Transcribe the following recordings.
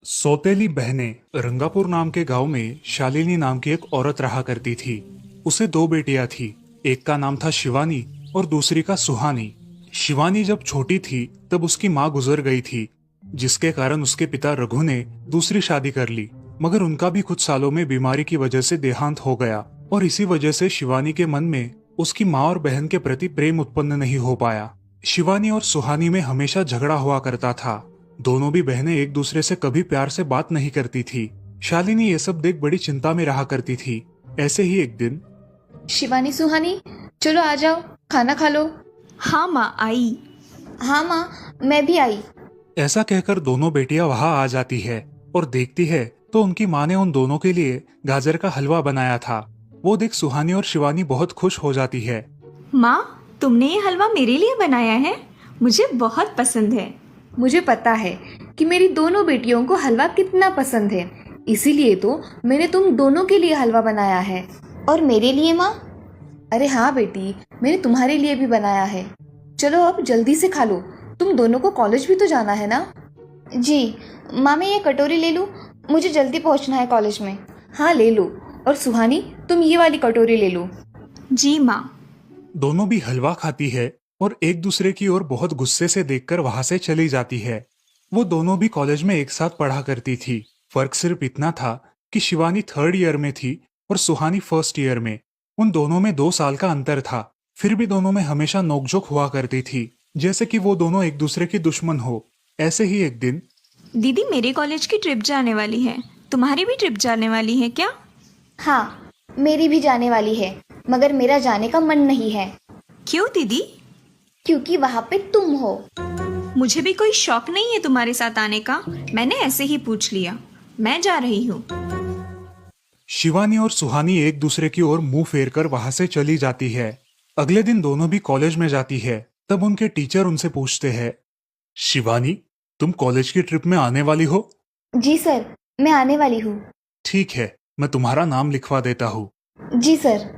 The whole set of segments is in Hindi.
सौतेली बहनें रंगापुर नाम के गांव में शालिनी नाम की एक औरत रहा करती थी। उसे दो बेटियां थी। एक का नाम था शिवानी और दूसरी का सुहानी। शिवानी जब छोटी थी तब उसकी माँ गुजर गई थी, जिसके कारण उसके पिता रघु ने दूसरी शादी कर ली। मगर उनका भी कुछ सालों में बीमारी की वजह से देहांत हो गया और इसी वजह से शिवानी के मन में उसकी माँ और बहन के प्रति प्रेम उत्पन्न नहीं हो पाया। शिवानी और सुहानी में हमेशा झगड़ा हुआ करता था। दोनों भी बहनें एक दूसरे से कभी प्यार से बात नहीं करती थी। शालिनी ये सब देख बड़ी चिंता में रहा करती थी। ऐसे ही एक दिन शिवानी सुहानी, चलो आ जाओ, खाना खा लो। हाँ माँ, आई। हाँ माँ, मैं भी आई। ऐसा कहकर दोनों बेटियां वहां आ जाती है और देखती है तो उनकी माँ ने उन दोनों के लिए गाजर का हलवा बनाया था। वो देख सुहानी और शिवानी बहुत खुश हो जाती है। माँ, तुमने ये हलवा मेरे लिए बनाया है? मुझे बहुत पसंद है। मुझे पता है कि मेरी दोनों बेटियों को हलवा कितना पसंद है, इसीलिए तो मैंने तुम दोनों के लिए हलवा बनाया है। और मेरे लिए माँ? अरे हाँ बेटी, मैंने तुम्हारे लिए भी बनाया है। चलो अब जल्दी से खा लो, तुम दोनों को कॉलेज भी तो जाना है ना। जी माँ, मैं ये कटोरी ले लूँ? मुझे जल्दी पहुँचना है कॉलेज में। हाँ ले लो। और सुहानी, तुम ये वाली कटोरी ले लो। जी माँ। दोनों भी हलवा खाती है और एक दूसरे की ओर बहुत गुस्से से देखकर वहां से चली जाती है। वो दोनों भी कॉलेज में एक साथ पढ़ा करती थी। फर्क सिर्फ इतना था कि शिवानी 3rd ईयर में थी और सुहानी 1st ईयर में। उन दोनों में 2 साल का अंतर था। फिर भी दोनों में हमेशा नोकझोंक हुआ करती थी, जैसे कि वो दोनों एक दूसरे की दुश्मन हो। ऐसे ही एक दिन दीदी, मेरे कॉलेज की ट्रिप जाने वाली है। तुम्हारी भी ट्रिप जाने वाली है क्या? हाँ, मेरी भी जाने वाली है, मगर मेरा जाने का मन नहीं है। क्यों दीदी? क्योंकि वहाँ पे तुम हो। मुझे भी कोई शौक नहीं है तुम्हारे साथ आने का। मैंने ऐसे ही पूछ लिया। मैं जा रही हूँ। शिवानी और सुहानी एक दूसरे की ओर मुंह फेरकर वहां से चली जाती है। अगले दिन दोनों भी कॉलेज में जाती है। तब उनके टीचर उनसे पूछते हैं, शिवानी, तुम कॉलेज की ट्रिप में आने वाली हो? जी सर, मैं आने वाली हूँ। ठीक है, मैं तुम्हारा नाम लिखवा देता हूँ। जी सर।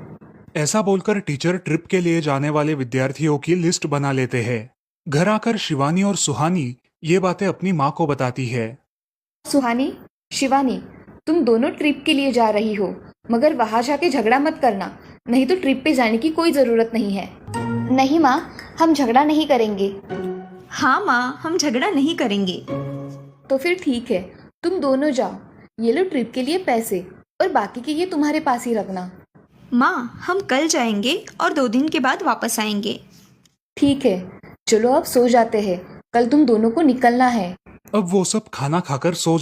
ऐसा बोलकर टीचर ट्रिप के लिए जाने वाले विद्यार्थियों की लिस्ट बना लेते हैं। घर आकर शिवानी और सुहानी ये बातें अपनी माँ को बताती है। सुहानी, शिवानी, तुम दोनों ट्रिप के लिए जा रही हो, मगर वहां जाके झगड़ा मत करना, नहीं तो ट्रिप पे जाने की कोई ज़रूरत नहीं है। नहीं माँ, हम झगड़ा नहीं करेंगे। हाँ माँ, हम झगड़ा नहीं करेंगे। तो फिर ठीक है, तुम दोनों जाओ। ये लो ट्रिप के लिए पैसे, और बाकी के ये तुम्हारे पास ही रखना। माँ, हम कल जाएंगे और 2 दिन के बाद वापस आएंगे। ठीक है, चलो अब सो जाते हैं, कल तुम दोनों को निकलना है। अब वो सब खाना खाकर सो